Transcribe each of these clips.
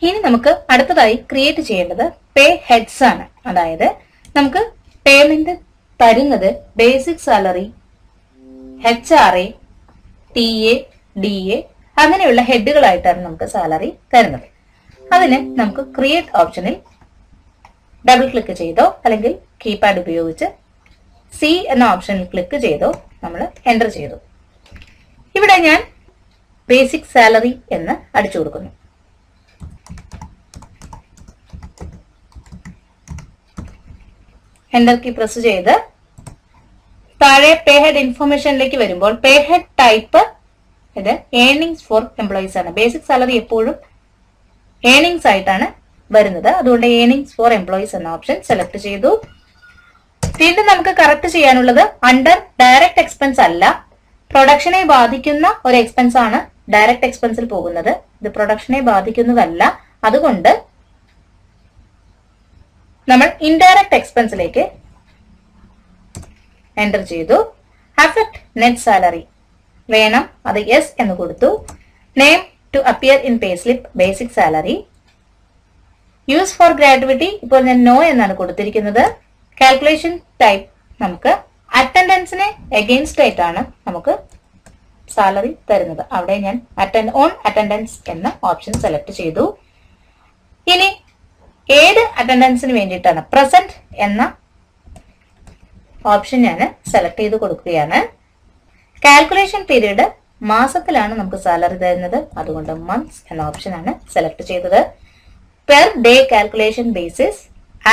ഇനി നമുക്ക് അടുത്തതായി ക്രിയേറ്റ് ചെയ്യേണ്ടത് പേ ഹെഡ്സ് ആണ്. അതായത് നമുക്ക് പേയ്മെന്റ് തരുന്നത് basic salary, HRA, TA, DA അങ്ങനെയുള്ള ഹെഡുകളായിട്ടാണ് നമുക്ക് സാലറി തരുന്നത്. അതിന് നമുക്ക് ക്രിയേറ്റ് ഓപ്ഷനിൽ ഡബിൾ ക്ലിക്ക് ചെയ്തോ അല്ലെങ്കിൽ കീപാഡ് ഉപയോഗിച്ച് C എന്ന ഓപ്ഷനിൽ ക്ലിക്ക് ചെയ്തോ നമ്മൾ എൻ്റർ ചെയ്തു. ഇവിടെ ഞാൻ ബേസിക് സാലറി എന്ന് അടിച്ചു കൊടുക്കുന്നു. എൻ്റർ കീ പ്രസ് ചെയ്ത് താഴെ പേ ഹെഡ് ഇൻഫർമേഷനിലേക്ക് വരുമ്പോൾ പേ ഹെഡ് ടൈപ്പ് ഇത് ഏർണിംഗ്സ് ഫോർ എംപ്ലോയീസ് ആണ്. ബേസിക് സാലറി എപ്പോഴും ഏർണിംഗ്സ് ആയിട്ടാണ് വരുന്നത്. അതുകൊണ്ട് ഏർണിംഗ്സ് ഫോർ എംപ്ലോയീസ് എന്ന ഓപ്ഷൻ സെലക്ട് ചെയ്തു. വീണ്ടും നമുക്ക് കറക്റ്റ് ചെയ്യാനുള്ളത് അണ്ടർ ഡയറക്റ്റ് എക്സ്പെൻസ് അല്ല, പ്രൊഡക്ഷനെ ബാധിക്കുന്ന ഒരു എക്സ്പെൻസ് ആണ് ഡയറക്റ്റ് എക്സ്പെൻസിൽ പോകുന്നത്. ഇത് പ്രൊഡക്ഷനെ ബാധിക്കുന്നതല്ല. അതുകൊണ്ട് നമ്മൾ ഇൻഡയറക്റ്റ് എക്സ്പെൻസിലേക്ക് എൻ്റർ ചെയ്തു. അഫക്ട് നെറ്റ് സാലറി വേണം, അത് യെസ് എന്ന് കൊടുത്തു. Name to appear in pay slip basic salary. Use for gratuity ഇപ്പോൾ ഞാൻ നോ എന്നാണ് കൊടുത്തിരിക്കുന്നത്. കാൽക്കുലേഷൻ ടൈപ്പ് നമുക്ക് അറ്റൻഡൻസിനെ എഗെയിൻസ്റ്റ് ആയിട്ടാണ് നമുക്ക് സാലറി തരുന്നത്. അവിടെ ഞാൻ ഓൺ അറ്റൻഡൻസ് എന്ന ഓപ്ഷൻ സെലക്ട് ചെയ്തു. ഇനി ഏത് അറ്റൻഡൻസിന് വേണ്ടിയിട്ടാണ് പ്രസന്റ് എന്ന ഓപ്ഷൻ ഞാൻ സെലക്ട് ചെയ്ത് കൊടുക്കുകയാണ്. കാൽക്കുലേഷൻ പീരീഡ് മാസത്തിലാണ് നമുക്ക് സാലറി തരുന്നത്. അതുകൊണ്ട് മന്ത്സ് എന്ന ഓപ്ഷനാണ് സെലക്ട് ചെയ്തത്. Per day calculation basis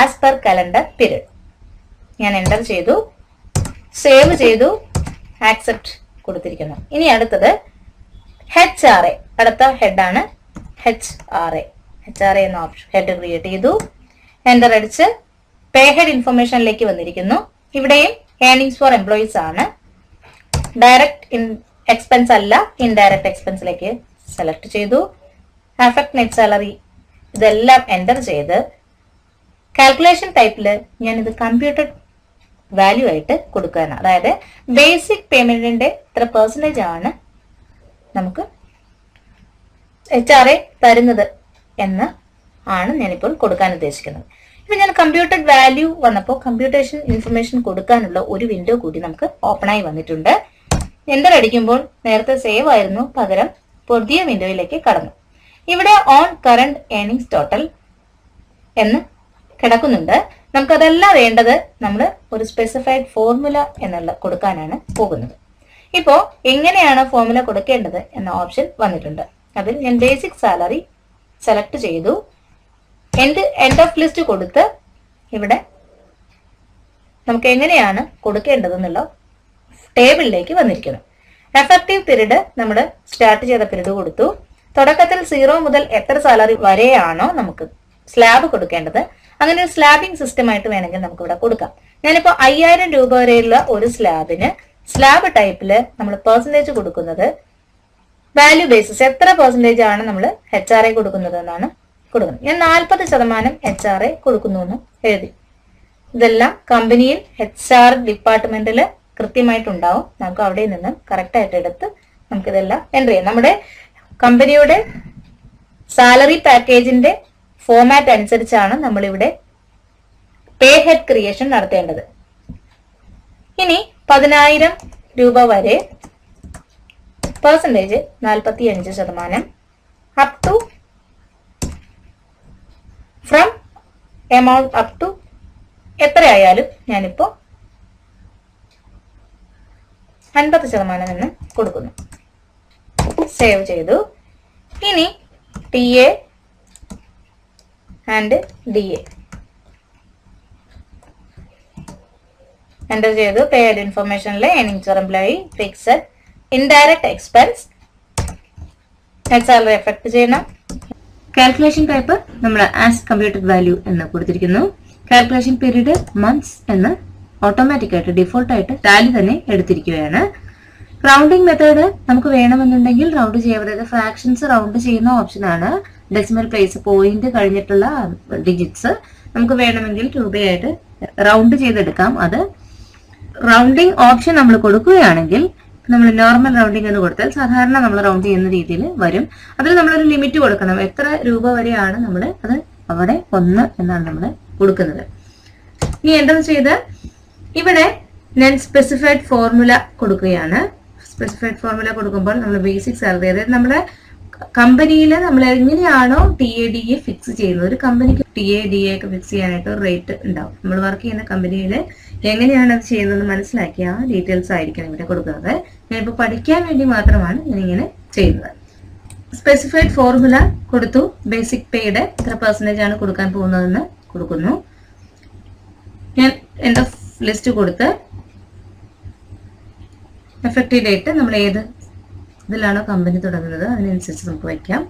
as per calendar period ഞാൻ എൻ്റർ ചെയ്തു. സേവ് ചെയ്തു. ആക്സെപ്റ്റ് കൊടുത്തിരിക്കുന്നു. ഇനി അടുത്തത് HRA. അടുത്ത ഹെഡാണ് HRA. HRA എന്ന ഓപ്ഷൻ ഹെഡ് ക്രിയേറ്റ് ചെയ്തു. എൻ്റർ അടിച്ച് പേ ഹെഡ് ഇൻഫർമേഷനിലേക്ക് വന്നിരിക്കുന്നു. ഇവിടെയും ഏർണിംഗ്സ് ഫോർ എംപ്ലോയീസ് ആണ്. ഡയറക്റ്റ് എക്സ്പെൻസ് അല്ല, ഇൻഡയറക്റ്റ് എക്സ്പെൻസിലേക്ക് സെലക്ട് ചെയ്തു. അഫക്ട് നെറ്റ് സാലറി ഇതെല്ലാം എൻ്റർ ചെയ്ത് കാൽക്കുലേഷൻ ടൈപ്പിൽ ഞാനിത് കമ്പ്യൂട്ടർ വാല്യൂ ആയിട്ട് കൊടുക്കുകയാണ്. അതായത് ബേസിക് പേയ്മെന്റിന്റെ എത്ര പെർസെന്റേജ് ആണ് നമുക്ക് HRA തരുന്നത് എന്ന് ആണ് ഞാനിപ്പോൾ കൊടുക്കാൻ ഉദ്ദേശിക്കുന്നത്. ഇപ്പൊ ഞാൻ കമ്പ്യൂട്ടർ വാല്യൂ വന്നപ്പോൾ കമ്പ്യൂട്ടേഷൻ ഇൻഫർമേഷൻ കൊടുക്കാനുള്ള ഒരു വിൻഡോ കൂടി നമുക്ക് ഓപ്പൺ ആയി വന്നിട്ടുണ്ട്. എൻ്റർ അടിക്കുമ്പോൾ നേരത്തെ സേവ് ആയിരുന്നു, പകരം പുതിയ വിൻഡോയിലേക്ക് കടന്നു. ഇവിടെ ഓൺ കറന്റ് ഏർണിംഗ്സ് ടോട്ടൽ എന്ന് കിടക്കുന്നുണ്ട്. നമുക്കതല്ല വേണ്ടത്, നമ്മൾ ഒരു സ്പെസിഫൈഡ് ഫോർമുല എന്നുള്ള കൊടുക്കാനാണ് പോകുന്നത്. ഇപ്പോ എങ്ങനെയാണ് ഫോർമുല കൊടുക്കേണ്ടത് എന്ന ഓപ്ഷൻ വന്നിട്ടുണ്ട്. അതിൽ ഞാൻ ബേസിക് സാലറി സെലക്ട് ചെയ്തു. എൻഡ് ഓഫ് ലിസ്റ്റ് കൊടുത്ത് ഇവിടെ നമുക്ക് എങ്ങനെയാണ് കൊടുക്കേണ്ടതെന്നുള്ള ടേബിളിലേക്ക് വന്നിരിക്കുന്നു. എഫക്റ്റീവ് പീരീഡ് നമ്മൾ സ്റ്റാർട്ട് ചെയ്ത പീരീഡ് കൊടുത്തു. തുടക്കത്തിൽ 0 മുതൽ എത്ര സാലറി വരെയാണോ നമുക്ക് സ്ലാബ് കൊടുക്കേണ്ടത്, അങ്ങനെ ഒരു സ്ലാബിംഗ് സിസ്റ്റം ആയിട്ട് വേണമെങ്കിൽ നമുക്ക് ഇവിടെ കൊടുക്കാം. ഞാനിപ്പോ 5000 രൂപ വരെയുള്ള ഒരു സ്ലാബിന് സ്ലാബ് ടൈപ്പില് നമ്മൾ പെർസെന്റേജ് കൊടുക്കുന്നത് വാല്യൂ ബേസിസ് എത്ര പെർസെന്റേജ് ആണ് നമ്മൾ HRA കൊടുക്കുന്നത് എന്നാണ് കൊടുക്കുന്നത്. ഞാൻ 40% HRA കൊടുക്കുന്നു എന്ന് എഴുതി. ഇതെല്ലാം കമ്പനിയിൽ HR ഡിപ്പാർട്ട്മെന്റിൽ കൃത്യമായിട്ടുണ്ടാവും. നമുക്ക് അവിടെ നിന്ന് കറക്റ്റ് ആയിട്ട് എടുത്ത് നമുക്കിതെല്ലാം എൻ്റർ ചെയ്യാം. നമ്മുടെ കമ്പനിയുടെ സാലറി പാക്കേജിന്റെ ഫോമാറ്റ് അനുസരിച്ചാണ് നമ്മളിവിടെ പേ ഹെഡ് ക്രിയേഷൻ നടത്തേണ്ടത്. ഇനി 10000 രൂപ വരെ percentage 45%, up to from amount up to എത്രയായാലും ഞാനിപ്പോ 50% എന്ന് കൊടുക്കുന്നു. സേവ് ചെയ്തു. ഇനി TA ആൻഡ് DA എൻ്റർ ചെയ്തു. പേയ്ഡ് ഇൻഫർമേഷനിലെ earnings for employee, fixed, indirect expense, net salary effect ചെയ്യണം. കാൽക്കുലേഷൻ ടൈപ്പ് നമ്മൾ ആസ് കമ്പ്യൂട്ടഡ് വാല്യൂ എന്ന് കൊടുത്തിരിക്കുന്നു. കാൽക്കുലേഷൻ പീരീഡ് മന്ത്സ് എന്ന് ഓട്ടോമാറ്റിക് ആയിട്ട് ഡിഫോൾട്ട് ആയിട്ട് ടാലി തന്നെ എടുത്തിരിക്കുകയാണ്. റൗണ്ടിംഗ് മെത്തേഡ് നമുക്ക് വേണമെന്നുണ്ടെങ്കിൽ റൗണ്ട് ചെയ്യാം. അതായത് ഫ്രാക്ഷൻസ് റൗണ്ട് ചെയ്യുന്ന ഓപ്ഷനാണ്. ഡെസിമൽ പ്ലേസ് പോയിന്റ് കഴിഞ്ഞിട്ടുള്ള ഡിജിറ്റ്സ് നമുക്ക് വേണമെങ്കിൽ രൂപയായിട്ട് റൗണ്ട് ചെയ്തെടുക്കാം. അത് റൗണ്ടിംഗ് ഓപ്ഷൻ നമ്മൾ കൊടുക്കുകയാണെങ്കിൽ നമ്മൾ നോർമൽ റൗണ്ടിങ് എന്ന് കൊടുത്താൽ സാധാരണ നമ്മൾ റൗണ്ട് ചെയ്യുന്ന രീതിയിൽ വരും. അതിൽ നമ്മളൊരു ലിമിറ്റ് കൊടുക്കണം. എത്ര രൂപ വരെയാണ് നമ്മൾ അത് അവിടെ 1 എന്നാണ് നമ്മൾ കൊടുക്കുന്നത്. ഇനി എന്തെന്ന് ചെയ്ത് ഇവിടെ ഞാൻ സ്പെസിഫൈഡ് ഫോർമുല കൊടുക്കുകയാണ്. സ്പെസിഫൈഡ് ഫോർമുല കൊടുക്കുമ്പോൾ നമ്മൾ ബേസിക് സാലറി, അതായത് നമ്മുടെ കമ്പനിയിൽ നമ്മൾ എങ്ങനെയാണോ TADA ഫിക്സ് ചെയ്യുന്നത്, ഒരു കമ്പനിക്ക് TADA ഒക്കെ ഫിക്സ് ചെയ്യാനായിട്ട് ഒരു റേറ്റ് ഉണ്ടാവും. നമ്മൾ വർക്ക് ചെയ്യുന്ന കമ്പനിയിൽ എങ്ങനെയാണ് അത് ചെയ്യുന്നത് മനസ്സിലാക്കിയ ആ ഡീറ്റെയിൽസ് ആയിരിക്കണം ഇവിടെ കൊടുക്കുന്നത്. ഞാനിപ്പോൾ പഠിക്കാൻ വേണ്ടി മാത്രമാണ് ഞാനിങ്ങനെ ചെയ്യുന്നത്. സ്പെസിഫൈഡ് ഫോർമുല കൊടുത്തു. ബേസിക് പേയുടെ എത്ര % ആണ് കൊടുക്കാൻ പോകുന്നതെന്ന് കൊടുക്കുന്നു. ഞാൻ എൻഡ് ഓഫ് ലിസ്റ്റ് കൊടുത്ത് എഫക്റ്റീവ് ഡേറ്റ് നമ്മൾ ഏത് ഇതിലാണോ കമ്പനി തുടങ്ങുന്നത് അതിനനുസരിച്ച് നമുക്ക് വയ്ക്കാം.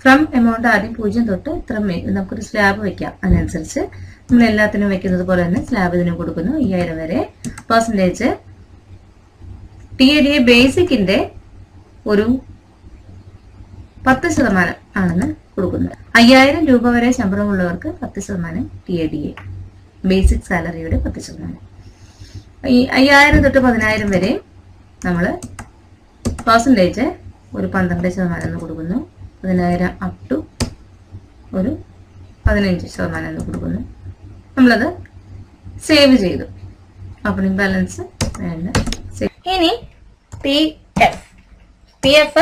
ഫ്രം എമൗണ്ട് ആദ്യം 0 തൊട്ട് ഇത്ര നമുക്കൊരു സ്ലാബ് വയ്ക്കാം. അതിനനുസരിച്ച് നമ്മൾ എല്ലാത്തിനും വെക്കുന്നത് പോലെ തന്നെ സ്ലാബ് ഇതിനും കൊടുക്കുന്നു. 5000 വരെ. പെർസെൻറ്റേജ് TADA ബേസിക്കിന്റെ ഒരു 10% ആണെന്ന് കൊടുക്കുന്നത്. 5000 രൂപ വരെ ശമ്പളമുള്ളവർക്ക് 10% TADA ബേസിക് സാലറിയുടെ 10%. ഈ 5000 തൊട്ട് 10000 വരെ നമ്മൾ പെർസെൻറ്റേജ് ഒരു 12% എന്ന് കൊടുക്കുന്നു. 10000 അപ് ടു ഒരു 15% എന്ന് കൊടുക്കുന്നു. നമ്മളത് സേവ് ചെയ്തു. ഓപ്പണിംഗ് ബാലൻസ് വേണ്ട. ഇനി PF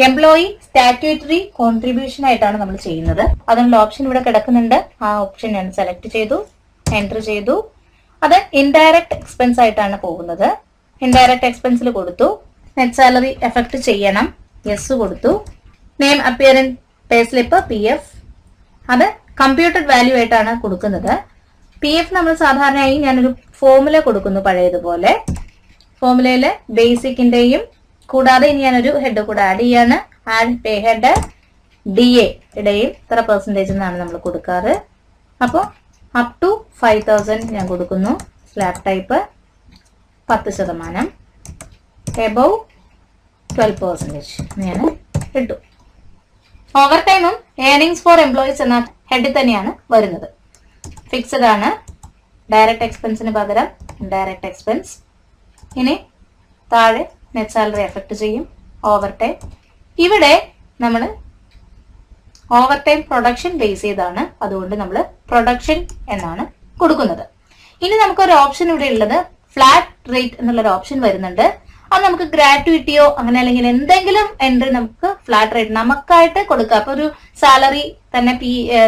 എംപ്ലോയി സ്റ്റാറ്റ്യൂട്ടറി കോൺട്രിബ്യൂഷൻ ആയിട്ടാണ് നമ്മൾ ചെയ്യുന്നത്. അതിനുള്ള ഓപ്ഷൻ ഇവിടെ കിടക്കുന്നുണ്ട്. ആ ഓപ്ഷൻ ഞാൻ സെലക്ട് ചെയ്തു, എൻറ്റർ ചെയ്തു. അത് ഇൻഡയറക്റ്റ് എക്സ്പെൻസ് ആയിട്ടാണ് പോകുന്നത്. ഇൻഡയറക്റ്റ് എക്സ്പെൻസിൽ കൊടുത്തു. നെറ്റ് സാലറി എഫക്ട് ചെയ്യണം, യെസ് കൊടുത്തു. Name appear in pay slip PF. അത് കമ്പ്യൂട്ടഡ് വാല്യൂ ആയിട്ടാണ് കൊടുക്കുന്നത്. PF നമ്മൾ സാധാരണയായി ഞാനൊരു ഫോർമുല കൊടുക്കുന്നു പഴയതുപോലെ. ഫോർമുലയില് ബേസിക്കിന്റെയും കൂടാതെ ഇനി ഞാനൊരു ഹെഡ് കൂടെ ആഡ് ചെയ്യാണ്. ആഡ് പേ ഹെഡ് DA ഇടയിൽ ഇത്ര % എന്നാണ് നമ്മൾ കൊടുക്കാറ്. അപ്പോൾ അപ് ടു 5000 ഞാൻ കൊടുക്കുന്നു. സ്ലാബ് ടൈപ്പ് 10%, എബവ് 12% ഞാൻ ഇട്ടു. ഓവർ ടൈമും ഏർണിംഗ്സ് ഫോർ എംപ്ലോയീസ് എന്ന ഹെഡിൽ തന്നെയാണ് വരുന്നത്. ഫിക്സഡ് ആണ്. ഡയറക്റ്റ് എക്സ്പെൻസിന് പകരം ഇൻഡയറക്റ്റ് എക്സ്പെൻസ്. ഇനി താഴെ നെറ്റ് സാലറി എഫക്ട് ചെയ്യും. ഓവർ ടൈം ഇവിടെ നമ്മൾ ഓവർ ടൈം പ്രൊഡക്ഷൻ ബേസ് ചെയ്താണ്, അതുകൊണ്ട് നമ്മൾ പ്രൊഡക്ഷൻ എന്നാണ് കൊടുക്കുന്നത്. ഇനി നമുക്കൊരു ഓപ്ഷൻ ഇവിടെ ഉള്ളത് ഫ്ലാറ്റ് റേറ്റ് എന്നുള്ളൊരു ഓപ്ഷൻ വരുന്നുണ്ട്. അത് നമുക്ക് ഗ്രാറ്റുവിറ്റിയോ അങ്ങനെ അല്ലെങ്കിൽ എന്തെങ്കിലും എൻട്രി നമുക്ക് ഫ്ലാറ്റ് റേറ്റ് നമുക്കായിട്ട് കൊടുക്കാം. അപ്പൊ ഒരു സാലറി തന്നെ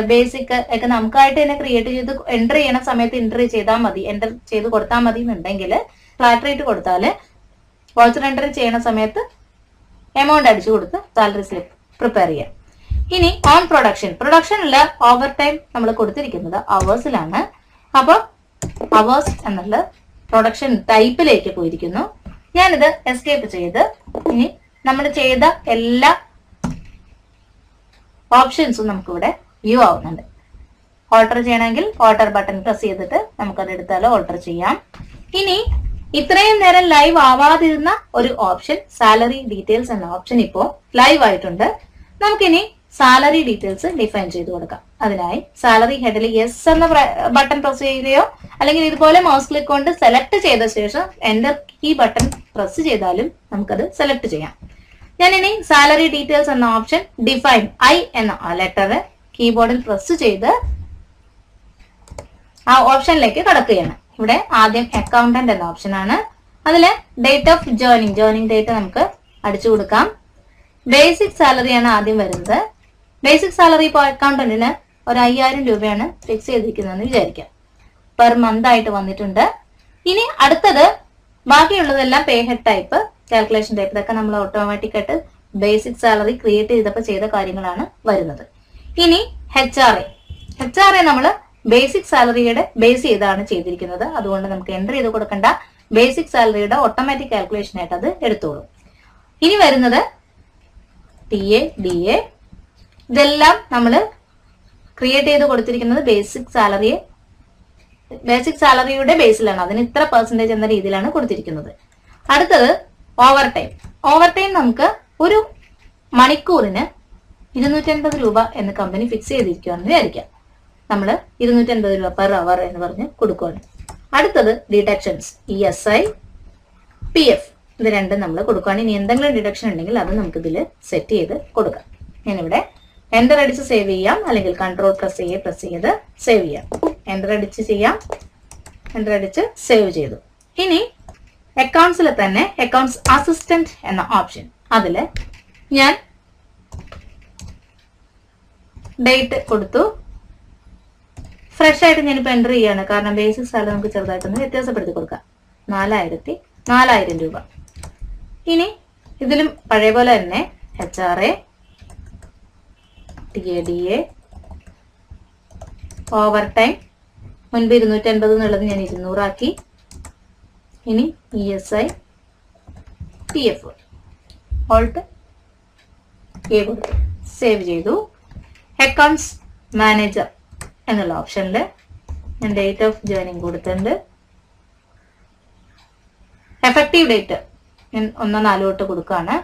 ബേസിക് ഒക്കെ നമുക്കായിട്ട് തന്നെ ക്രിയേറ്റ് ചെയ്ത് എൻ്റർ ചെയ്യണ സമയത്ത് എൻ്റർ ചെയ്താൽ മതി, എൻ്റർ ചെയ്ത് കൊടുത്താൽ മതി എന്നുണ്ടെങ്കിൽ ഫ്ലാറ്റ് റേറ്റ് കൊടുത്താൽ വൗച്ചർ എൻട്രി ചെയ്യണ സമയത്ത് എമൗണ്ട് അടിച്ചു കൊടുത്ത് സാലറി സ്ലിപ്പ് പ്രിപ്പയർ ചെയ്യാം. ഇനി ഓൺ പ്രൊഡക്ഷനിൽ ഓവർ ടൈം നമ്മൾ കൊടുത്തിരിക്കുന്നത് അവേഴ്സിലാണ്. അപ്പൊ അവേഴ്സ് എന്നുള്ള പ്രൊഡക്ഷൻ ടൈപ്പിലേക്ക് പോയിരിക്കുന്നു. ഞാനിത് എസ്കേപ്പ് ചെയ്ത് ഇനി നമ്മൾ ചെയ്ത എല്ലാ ഓപ്ഷൻസും നമുക്കിവിടെ വ്യൂ ആവുന്നുണ്ട്. ഓൾട്ടർ ചെയ്യണമെങ്കിൽ ഓൾട്ടർ ബട്ടൺ പ്രസ് ചെയ്തിട്ട് നമുക്കത് എടുത്താലോ ഓൾട്ടർ ചെയ്യാം. ഇനി ഇത്രയും നേരം ലൈവ് ആവാതിരുന്ന ഒരു ഓപ്ഷൻ സാലറി ഡീറ്റെയിൽസ് എന്ന ഓപ്ഷൻ ഇപ്പോൾ ലൈവ് ആയിട്ടുണ്ട്. നമുക്കിനി സാലറി ഡീറ്റെയിൽസ് ഡിഫൈൻ ചെയ്ത് കൊടുക്കാം. അതിനായി സാലറി ഹെഡിൽ യെസ് എന്ന ബട്ടൺ പ്രസ് ചെയ്യുകയോ അല്ലെങ്കിൽ ഇതുപോലെ മൗസ് ക്ലിക്ക് കൊണ്ട് സെലക്ട് ചെയ്ത ശേഷം എന്റർ കീ ബട്ടൺ പ്രസ് ചെയ്താലും നമുക്കത് സെലക്ട് ചെയ്യാം. ഞാനിനി സാലറി ഡീറ്റെയിൽസ് എന്ന ഓപ്ഷൻ ഡിഫൈൻ I എന്ന ലെറ്റർ കീബോർഡിൽ പ്രസ് ചെയ്ത് ആ ഓപ്ഷനിലേക്ക് കടക്കുകയാണ്. ഇവിടെ ആദ്യം അക്കൗണ്ടന്റ് എന്ന ഓപ്ഷൻ ആണ്. അതില് ഡേറ്റ് ഓഫ് ജോയിനിങ് ഡേറ്റ് നമുക്ക് അടിച്ചു കൊടുക്കാം. ബേസിക് സാലറിയാണ് ആദ്യം വരുന്നത്. ബേസിക് സാലറി ഇപ്പോൾ അക്കൗണ്ടന്റിന് ഒരു 5000 രൂപയാണ് ഫിക്സ് ചെയ്തിരിക്കുന്നതെന്ന് വിചാരിക്കാം. പെർ മന്ത് ആയിട്ട് വന്നിട്ടുണ്ട്. ഇനി അടുത്തത് ബാക്കിയുള്ളതെല്ലാം പേ ഹെഡ് ടൈപ്പ്, കാൽക്കുലേഷൻ ടൈപ്പ്, ഇതൊക്കെ നമ്മൾ ഓട്ടോമാറ്റിക് ആയിട്ട് ബേസിക് സാലറി ക്രിയേറ്റ് ചെയ്തപ്പോൾ ചെയ്ത കാര്യങ്ങളാണ് വരുന്നത്. ഇനി HRA നമ്മൾ ബേസിക് സാലറിയുടെ ബേസ് ചെയ്താണ് ചെയ്തിരിക്കുന്നത്. അതുകൊണ്ട് നമുക്ക് എൻ്റർ ചെയ്ത് കൊടുക്കേണ്ട, ബേസിക് സാലറിയുടെ ഓട്ടോമാറ്റിക് കാൽക്കുലേഷൻ ആയിട്ട് അത് എടുത്തോളൂ. ഇനി വരുന്നത് TA, DA, ഇതെല്ലാം നമ്മൾ ക്രിയേറ്റ് ചെയ്ത് കൊടുത്തിരിക്കുന്നത് ബേസിക് സാലറിയുടെ ബേസിലാണ്. അതിന് ഇത്ര % എന്ന രീതിയിലാണ് കൊടുത്തിരിക്കുന്നത്. അടുത്തത് ഓവർ ടൈം നമുക്ക് ഒരു മണിക്കൂറിന് 250 രൂപ എന്ന് കമ്പനി ഫിക്സ് ചെയ്തിരിക്കുകയാണെന്ന് വിചാരിക്കാം. നമ്മൾ 250 രൂപ പെർ അവർ എന്ന് പറഞ്ഞ് കൊടുക്കുകയാണ്. അടുത്തത് ഡിഡക്ഷൻസ് ESI, PF. ഇത് രണ്ടും നമ്മൾ കൊടുക്കുകയാണ്. ഇനി എന്തെങ്കിലും ഡിഡക്ഷൻ ഉണ്ടെങ്കിൽ അത് നമുക്ക് ഇതിൽ സെറ്റ് ചെയ്ത് കൊടുക്കാം. ഞാനിവിടെ എൻ്റർ അടിച്ച് സേവ് ചെയ്യാം, അല്ലെങ്കിൽ കൺട്രോൾ പ്രസ് ചെയ്ത് സേവ് ചെയ്യാം. എൻ്റർ അടിച്ച് ചെയ്യാം, എൻ്റർ അടിച്ച് സേവ് ചെയ്തു. ഇനി അക്കൗണ്ട്സിൽ തന്നെ അക്കൗണ്ട്സ് അസിസ്റ്റന്റ് എന്ന ഓപ്ഷൻ, അതിൽ ഞാൻ ഡേറ്റ് കൊടുത്തു. ഫ്രഷ് ആയിട്ട് ഞാനിപ്പോൾ എൻ്റർ ചെയ്യാണ്, കാരണം ബേസിക് സാലറി നമുക്ക് ചെറുതായിട്ടൊന്ന് വ്യത്യാസപ്പെടുത്തി കൊടുക്കാം. 4,000 രൂപ. ഇനി ഇതിലും പഴയ പോലെ തന്നെ HRA, TADA, ഓവർ ടൈം മുൻപ് 250 എന്നുള്ളത് ഞാൻ 200 ആക്കി. ഇനി ESI, PF, ഓൾട്ട് A കൊടുത്തു, സേവ് ചെയ്തു. അക്കൗണ്ട്സ് മാനേജർ എന്നുള്ള ഓപ്ഷനിൽ ഞാൻ ഡേറ്റ് ഓഫ് ജോയിനിങ് കൊടുത്തിട്ടുണ്ട്. എഫക്റ്റീവ് ഡേറ്റ് ഞാൻ 1/4 തൊട്ട് കൊടുക്കുകയാണ്.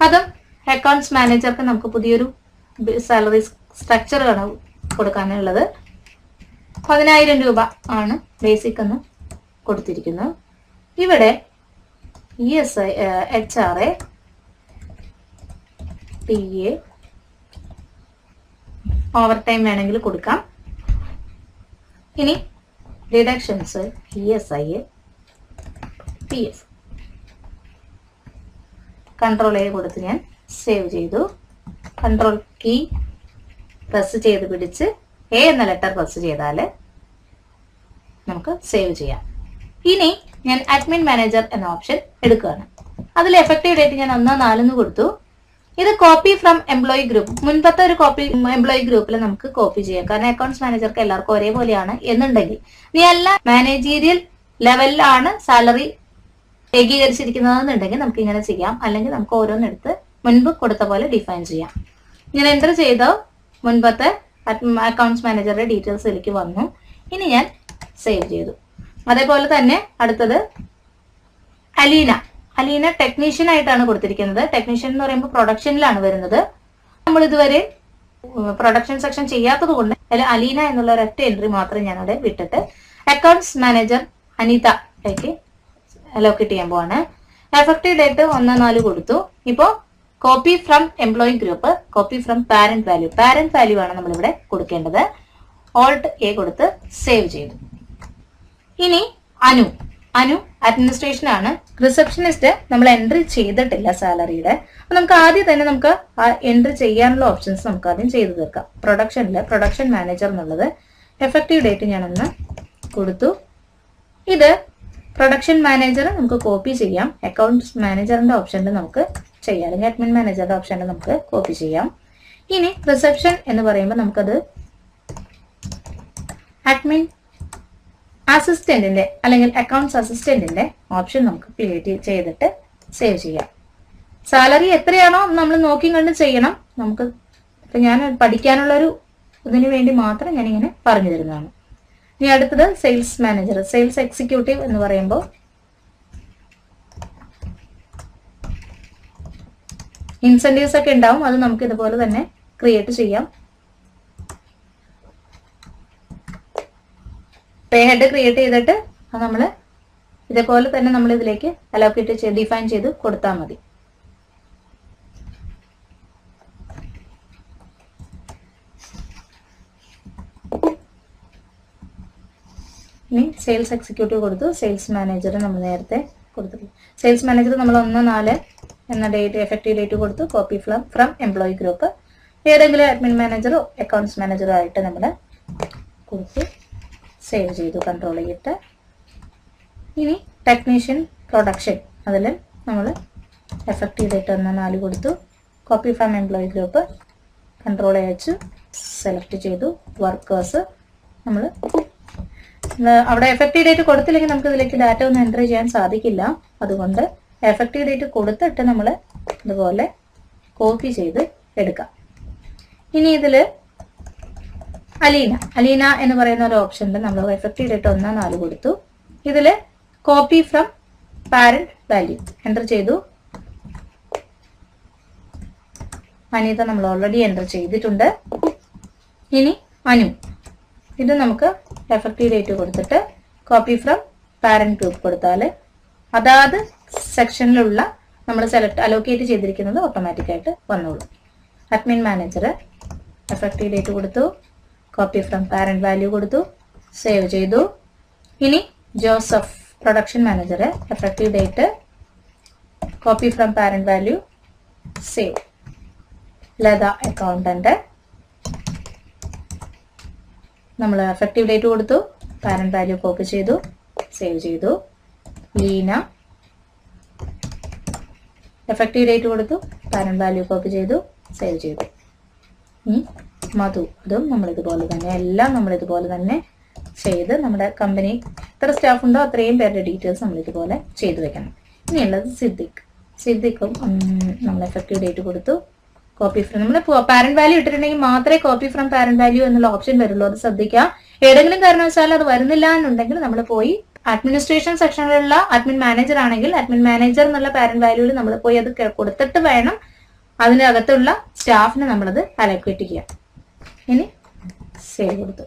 അതും അക്കൗണ്ട്സ് മാനേജർക്ക് നമുക്ക് പുതിയൊരു സാലറി സ്ട്രക്ചർ ആണ് കൊടുക്കാനുള്ളത്. 10,000 രൂപ ആണ് ബേസിക് എന്ന് കൊടുത്തിരിക്കുന്നത്. ഇവിടെ ESI, HRA, TA, over time വേണമെങ്കിൽ കൊടുക്കാം. ഇനി deductions ESI, PF, control A കൊടുത്ത് ഞാൻ സേവ് ചെയ്തു. കൺട്രോൾ കീ പ്രസ് ചെയ്ത് പിടിച്ച് A എന്ന ലെറ്റർ പ്രസ് ചെയ്താൽ നമുക്ക് സേവ് ചെയ്യാം. ഇനി ഞാൻ അഡ്മിൻ മാനേജർ എന്ന ഓപ്ഷൻ എടുക്കുകയാണ്. അതിൽ എഫക്റ്റീവ് ഡേറ്റ് ഞാൻ 1/4 കൊടുത്തു. ഇത് കോപ്പി ഫ്രം എംപ്ലോയി ഗ്രൂപ്പ്, മുൻപത്തെ ഒരു കോപ്പി എംപ്ലോയി ഗ്രൂപ്പിൽ നമുക്ക് കോപ്പി ചെയ്യാം. കാരണം അക്കൗണ്ട്സ് മാനേജർക്ക് എല്ലാവർക്കും ഒരേപോലെയാണ് എന്നുണ്ടെങ്കിൽ, നീ എല്ലാ മാനേജീരിയൽ ലെവലിലാണ് സാലറി ഏകീകരിച്ചിരിക്കുന്നതെന്നുണ്ടെങ്കിൽ നമുക്ക് ഇങ്ങനെ ചെയ്യാം. അല്ലെങ്കിൽ നമുക്ക് ഓരോന്നെടുത്ത് മുൻപ് കൊടുത്ത പോലെ ഡിഫൈൻ ചെയ്യാം. ഞാൻ എൻ്റർ ചെയ്ത മുൻപത്തെ അക്കൗണ്ട്സ് മാനേജറുടെ ഡീറ്റെയിൽസ് ഇതിലേക്ക് വന്നു. ഇനി ഞാൻ സേവ് ചെയ്തു. അതേപോലെ തന്നെ അടുത്തത് അലീന ടെക്നീഷ്യൻ ആയിട്ടാണ് കൊടുത്തിരിക്കുന്നത്. ടെക്നീഷ്യൻ എന്ന് പറയുമ്പോൾ പ്രൊഡക്ഷനിലാണ് വരുന്നത്. നമ്മൾ ഇതുവരെ പ്രൊഡക്ഷൻ സെക്ഷൻ ചെയ്യാത്തത് കൊണ്ട് അതിൽ അലീന എന്നുള്ള ഒരൊറ്റ എൻട്രി മാത്രം ഞാനവിടെ വിട്ടിട്ട് അക്കൗണ്ട്സ് മാനേജർ അനിതയ്ക്ക് അലോക്കേറ്റ് ചെയ്യാൻ പോവാണ്. എഫക്റ്റീവ് ഡേറ്റ് 1/4 കൊടുത്തു. ഇപ്പോൾ copy from employee group, copy from parent value ആണ് നമ്മളിവിടെ കൊടുക്കേണ്ടത്. ഓൾട്ട് A കൊടുത്ത് സേവ് ചെയ്തു. ഇനി അനു അഡ്മിനിസ്ട്രേഷൻ ആണ്. റിസപ്ഷനിസ്റ്റ് നമ്മൾ എൻട്രി ചെയ്തിട്ടില്ല സാലറിയുടെ. അപ്പൊ നമുക്ക് ആദ്യം തന്നെ നമുക്ക് ആ എൻട്രി ചെയ്യാനുള്ള ഓപ്ഷൻസ് നമുക്ക് ആദ്യം ചെയ്തു തീർക്കാം. പ്രൊഡക്ഷൻ മാനേജർ എന്നുള്ളത് എഫക്റ്റീവ് ഡേറ്റ് ഞാനൊന്ന് കൊടുത്തു. ഇത് പ്രൊഡക്ഷൻ മാനേജർ നമുക്ക് കോപ്പി ചെയ്യാം. അക്കൗണ്ട്സ് മാനേജറിന്റെ ഓപ്ഷനിൽ നമുക്ക് ചെയ്യാം, അല്ലെങ്കിൽ അഡ്മിൻ മാനേജറുടെ ഓപ്ഷനിൽ നമുക്ക് കോപ്പി ചെയ്യാം. ഇനി റിസപ്ഷൻ എന്ന് പറയുമ്പോൾ നമുക്കത് അഡ്മിൻ അസിസ്റ്റന്റിന്റെ അല്ലെങ്കിൽ അക്കൗണ്ട്സ് അസിസ്റ്റന്റിന്റെ ഓപ്ഷൻ നമുക്ക് ക്രിയേറ്റ് ചെയ്തിട്ട് സേവ് ചെയ്യാം. സാലറി എത്രയാണോ നമ്മൾ നോക്കി കണ്ട് ചെയ്യണം. നമുക്ക് ഇപ്പൊ ഞാൻ പഠിക്കാനുള്ളൊരു ഇതിനു വേണ്ടി മാത്രം ഞാനിങ്ങനെ പറഞ്ഞു തരുന്നതാണ്. ഇനി അടുത്തത് സെയിൽസ് മാനേജർ, സെയിൽസ് എക്സിക്യൂട്ടീവ് എന്ന് പറയുമ്പോൾ ഇൻസെന്റീവ്സ് ഒക്കെ ഉണ്ടാവും. അത് നമുക്ക് ഇതുപോലെ തന്നെ ക്രിയേറ്റ് ചെയ്യാം. പേ ഹെഡ് ക്രിയേറ്റ് ചെയ്തിട്ട് അത് നമ്മൾ ഇതേപോലെ തന്നെ നമ്മൾ ഇതിലേക്ക് അലോക്കേറ്റ് ചെയ്ത് ഡിഫൈൻ ചെയ്ത് കൊടുത്താൽ മതി. ഇനി സെയിൽസ് എക്സിക്യൂട്ടീവ് കൊടുത്തു. സെയിൽസ് മാനേജർ നമ്മൾ നേരത്തെ കൊടുത്തിട്ടില്ല. സെയിൽസ് മാനേജർ നമ്മൾ 1/4 എന്ന ഡേറ്റ് എഫക്റ്റീവ് ഡേറ്റ് കൊടുത്തു. കോപ്പി ഫ്രം എംപ്ലോയി ഗ്രൂപ്പ്, ഏതെങ്കിലും അഡ്മിൻ മാനേജറോ അക്കൗണ്ട്സ് മാനേജറോ ആയിട്ട് നമ്മൾ കൊടുത്ത് സേവ് ചെയ്തു. കൺട്രോൾ ചെയ്തിട്ട് ഇനി ടെക്നീഷ്യൻ പ്രൊഡക്ഷൻ, അതിൽ നമ്മൾ എഫക്റ്റീവ് ഡേറ്റ് 1/4 കൊടുത്തു. Copy from employee group, control അയച്ചു സെലക്ട് ചെയ്തു. വർക്കേഴ്സ് നമ്മൾ അവിടെ എഫക്റ്റീവ് ഡേറ്റ് കൊടുത്തില്ലെങ്കിൽ നമുക്ക് ഇതിലേക്ക് ഡാറ്റ ഒന്നും എൻ്റർ ചെയ്യാൻ സാധിക്കില്ല. അതുകൊണ്ട് എഫക്റ്റീവ് ഡേറ്റ് കൊടുത്തിട്ട് നമ്മൾ ഇതുപോലെ കോപ്പി ചെയ്ത് എടുക്കാം. ഇനി ഇതിൽ അലീന എന്ന് പറയുന്ന ഒരു ഓപ്ഷനിൽ നമ്മൾ എഫക്റ്റീവ് ഡേറ്റ് 1/4 കൊടുത്തു. ഇതിൽ copy from parent value enter ചെയ്തു. അനിത നമ്മൾ ഓൾറെഡി എൻ്റർ ചെയ്തിട്ടുണ്ട്. ഇനി അനു, ഇത് നമുക്ക് എഫക്റ്റീവ് ഡേറ്റ് കൊടുത്തിട്ട് കോപ്പി ഫ്രം പാരന്റ് ഗ്രൂപ്പ് കൊടുത്താൽ അതാത് സെക്ഷനിലുള്ള നമ്മൾ അലോക്കേറ്റ് ചെയ്തിരിക്കുന്നത് ഓട്ടോമാറ്റിക് ആയിട്ട് വന്നോളൂ. അഡ്മിൻ മാനേജർ എഫക്റ്റീവ് ഡേറ്റ് കൊടുത്തു, കോപ്പി ഫ്രം പാരന്റ് വാല്യൂ കൊടുത്തു, സേവ് ചെയ്തു. ഇനി Joseph production manager effective date, copy from parent value, save. Latha accountant നമ്മൾ എഫക്റ്റീവ് ഡേറ്റ് കൊടുത്തു, പാരന്റ് വാല്യൂ കോപ്പി ചെയ്തു, സേവ് ചെയ്തു. ലീന എഫക്റ്റീവ് ഡേറ്റ് കൊടുത്തു, പാരന്റ് വാല്യൂ കോപ്പി ചെയ്തു, സേവ് ചെയ്തു. മധു, അതും നമ്മൾ ഇതുപോലെ തന്നെ എല്ലാം നമ്മൾ ഇതുപോലെ തന്നെ ചെയ്ത് നമ്മുടെ കമ്പനി എത്ര സ്റ്റാഫ് ഉണ്ടോ അത്രയും പേരുടെ ഡീറ്റെയിൽസ് നമ്മൾ ഇതുപോലെ ചെയ്തു വെക്കണം. ഇനിയുള്ളത് സിദ്ദിഖും നമ്മൾ എഫക്റ്റീവ് ഡേറ്റ് കൊടുത്തു, കോപ്പി ഫ്രം നമ്മൾ പാരന്റ് വാല്യൂ ഇട്ടിട്ടുണ്ടെങ്കിൽ മാത്രമേ കോപ്പി ഫ്രം പാരന്റ് വാല്യൂ എന്നുള്ള ഓപ്ഷൻ വരുള്ളൂ. അത് ശ്രദ്ധിക്കാം. ഏതെങ്കിലും കാരണവശാൽ അത് വരുന്നില്ല എന്നുണ്ടെങ്കിൽ നമ്മൾ പോയി അഡ്മിനിസ്ട്രേഷൻ സെക്ഷനിലുള്ള അഡ്മിൻ മാനേജർ ആണെങ്കിൽ അഡ്മിൻ മാനേജർ എന്നുള്ള പാരന്റ് വാല്യൂവിൽ നമ്മൾ പോയി അത് കൊടുത്തിട്ട് വേണം അതിനകത്തുള്ള സ്റ്റാഫിനെ നമ്മളത് അലോക്കേറ്റ് ചെയ്യാം. ഇനി സേവ് കൊടുത്തു.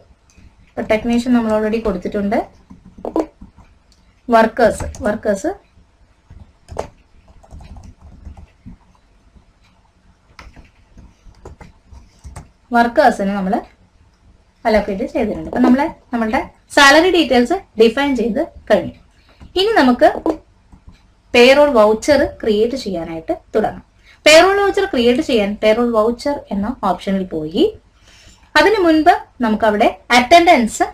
ഇപ്പൊ ടെക്നീഷ്യൻ നമ്മൾ ഓൾറെഡി കൊടുത്തിട്ടുണ്ട്. വർക്കേഴ്സിന് നമ്മൾ അലോക്കേറ്റ് ചെയ്തിട്ടുണ്ട്. അപ്പൊ നമ്മളുടെ സാലറി ഡീറ്റെയിൽസ് ഡിഫൈൻ ചെയ്ത് കഴിഞ്ഞു. ഇനി നമുക്ക് പേറോൾ വൗച്ചർ ക്രിയേറ്റ് ചെയ്യാനായിട്ട് തുടങ്ങാം. പേറോൾ വൗച്ചർ ക്രിയേറ്റ് ചെയ്യാൻ പേറോൾ വൗച്ചർ എന്ന ഓപ്ഷനിൽ പോയി അതിനു മുൻപ് നമുക്ക് അവിടെ അറ്റൻഡൻസ്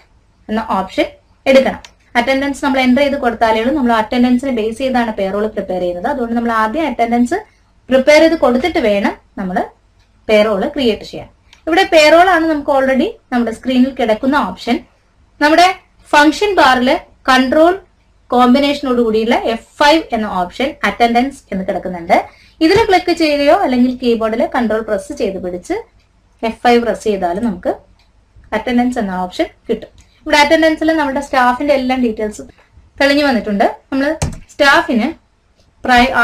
എന്ന ഓപ്ഷൻ എടുക്കണം. അറ്റൻഡൻസ് നമ്മൾ എൻ്റർ ചെയ്ത് കൊടുത്താലേ നമ്മൾ അറ്റൻഡൻസിനെ ബേസ് ചെയ്താണ് പേറോൾ പ്രിപ്പയർ ചെയ്യുന്നത്. അതുകൊണ്ട് നമ്മൾ ആദ്യം അറ്റൻഡൻസ് പ്രിപ്പയർ ചെയ്ത് കൊടുത്തിട്ട് വേണം നമ്മൾ പേറോൾ ക്രിയേറ്റ് ചെയ്യാൻ. ഇവിടെ പേറോൾ ആണ് നമുക്ക് ഓൾറെഡി നമ്മുടെ സ്ക്രീനിൽ കിടക്കുന്ന ഓപ്ഷൻ. നമ്മുടെ ഫംഗ്ഷൻ ബാറിൽ കൺട്രോൾ കോമ്പിനേഷനോട് കൂടിയുള്ള F5 എന്ന ഓപ്ഷൻ അറ്റൻഡൻസ് എന്ന് കിടക്കുന്നുണ്ട്. ഇതിൽ ക്ലിക്ക് ചെയ്യുകയോ അല്ലെങ്കിൽ കീബോർഡിൽ കൺട്രോൾ പ്രസ് ചെയ്ത് പിടിച്ച് F5 പ്രസ് ചെയ്താലും നമുക്ക് അറ്റൻഡൻസ് എന്ന ഓപ്ഷൻ കിട്ടും. ഇവിടെ അറ്റൻഡൻസിൽ നമ്മുടെ സ്റ്റാഫിന്റെ എല്ലാം ഡീറ്റെയിൽസ് തെളിഞ്ഞു വന്നിട്ടുണ്ട്. നമ്മൾ സ്റ്റാഫിന്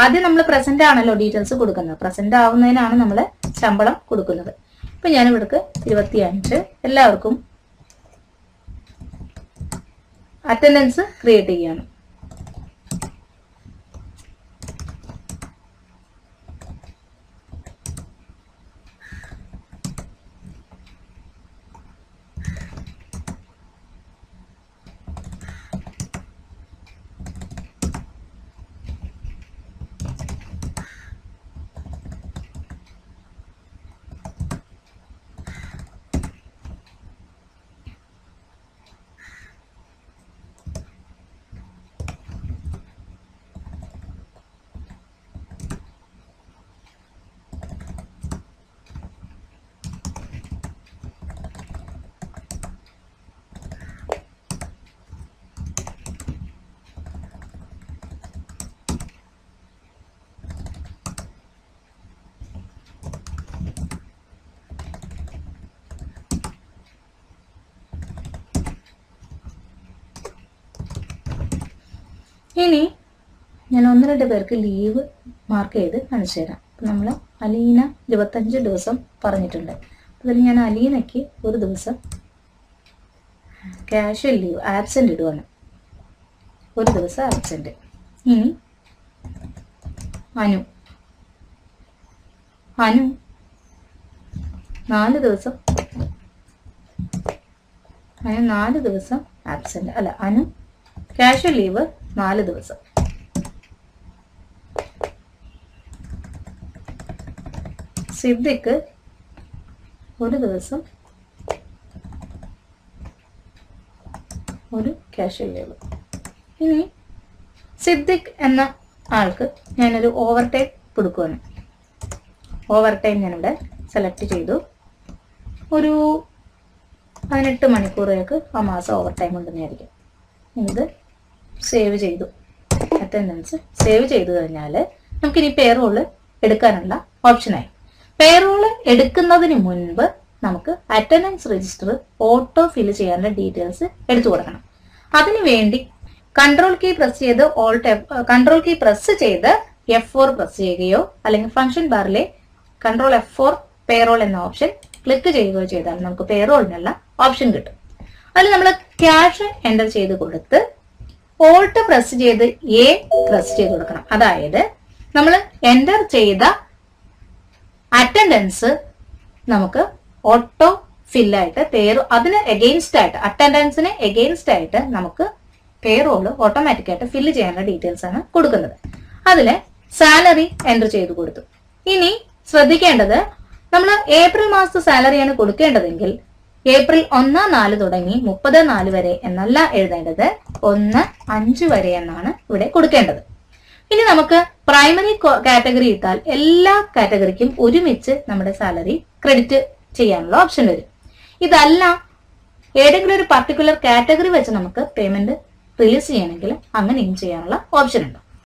ആദ്യം നമ്മൾ പ്രസന്റ് ആണല്ലോ ഡീറ്റെയിൽസ് കൊടുക്കുന്നത്. പ്രസന്റ് ആവുന്നതിനാണ് നമ്മൾ ശമ്പളം കൊടുക്കുന്നത്. ഇപ്പൊ ഞാൻ ഇവിടേക്ക് 25 എല്ലാവർക്കും അറ്റൻഡൻസ് ക്രിയേറ്റ് ചെയ്യാണ്. ഇനി ഞാൻ 1-2 പേർക്ക് ലീവ് മാർക്ക് ചെയ്ത് കാണിച്ചു തരാം. നമ്മൾ അലീന 25 ദിവസം പറഞ്ഞിട്ടുണ്ട്. അതിൽ ഞാൻ അലീനയ്ക്ക് ഒരു ദിവസം കാഷ്വൽ ലീവ് ആബ്സെന്റ് ഇടുവാണ്. ഒരു ദിവസം ആബ്സെന്റ്. ഇനി അനു 4 ദിവസം അനു 4 ദിവസം ആബ്സെന്റ് അല്ല അനു കാഷ്വൽ ലീവ് 4 ദിവസം. സിദ്ദിഖ് ഒരു ദിവസം ഒരു കാഷ്വൽ ലീവ്. ഇനി സിദ്ദിഖ് എന്ന ആൾക്ക് ഞാനൊരു ഓവർ ടൈം കൊടുക്കുകയാണ്. ഓവർ ടൈം ഞാനിവിടെ സെലക്ട് ചെയ്തു. ഒരു 18 മണിക്കൂറേക്ക് ആ മാസം ഓവർ ടൈം ഉണ്ടെന്നായിരിക്കും. ഇത് സേവ് ചെയ്തു. അറ്റൻഡൻസ് സേവ് ചെയ്തു കഴിഞ്ഞാൽ നമുക്കിനി പേറോള് എടുക്കാനുള്ള ഓപ്ഷനായി. പേറോള് എടുക്കുന്നതിന് മുൻപ് നമുക്ക് അറ്റൻഡൻസ് രജിസ്റ്റർ ഓട്ടോ ഫില്ല് ചെയ്യാനുള്ള ഡീറ്റെയിൽസ് എടുത്തു കൊടുക്കണം. അതിനുവേണ്ടി കൺട്രോൾ കീ പ്രസ് ചെയ്ത് F4 പ്രസ് ചെയ്യുകയോ അല്ലെങ്കിൽ ഫംഗ്ഷൻ ബാറിലെ കൺട്രോൾ F4 പേറോൾ എന്ന ഓപ്ഷൻ ക്ലിക്ക് ചെയ്യുകയോ ചെയ്താൽ നമുക്ക് പേറോളിനുള്ള ഓപ്ഷൻ കിട്ടും. അതിൽ നമ്മൾ ക്യാഷ് എൻ്റർ ചെയ്ത് കൊടുത്ത് ഓൾട്ട് പ്രസ് ചെയ്ത് എ പ്രസ് ചെയ്ത് കൊടുക്കണം. അതായത് നമ്മൾ എൻ്റർ ചെയ്ത അറ്റൻഡൻസ് നമുക്ക് ഓട്ടോ ഫില്ലായിട്ട് അതിന് എഗെയിൻസ്റ്റ് ആയിട്ട് അറ്റൻഡൻസിന് എഗെയിൻസ്റ്റ് ആയിട്ട് നമുക്ക് പേറോള് ഓട്ടോമാറ്റിക്കായിട്ട് ഫില്ല് ചെയ്യാനുള്ള ഡീറ്റെയിൽസ് ആണ് കൊടുക്കുന്നത്. അതില് സാലറി എൻ്റർ ചെയ്ത് കൊടുത്തു. ഇനി ശ്രദ്ധിക്കേണ്ടത്, നമ്മൾ ഏപ്രിൽ മാസത്തെ സാലറിയാണ് കൊടുക്കേണ്ടതെങ്കിൽ ഏപ്രിൽ 1-4 തുടങ്ങി 30-4 വരെ എന്നല്ല എഴുതേണ്ടത്, 1-5 വരെ എന്നാണ് ഇവിടെ കൊടുക്കേണ്ടത്. ഇനി നമുക്ക് പ്രൈമറി കാറ്റഗറി ഇട്ടാൽ എല്ലാ കാറ്റഗറിക്കും ഒരുമിച്ച് നമ്മുടെ സാലറി ക്രെഡിറ്റ് ചെയ്യാനുള്ള ഓപ്ഷൻ വരും. ഇതല്ല, ഏതെങ്കിലും ഒരു പർട്ടിക്കുലർ കാറ്റഗറി വെച്ച് നമുക്ക് പേയ്മെന്റ് റിലീസ് ചെയ്യണമെങ്കിൽ അങ്ങനെയും ചെയ്യാനുള്ള ഓപ്ഷൻ ഉണ്ട്.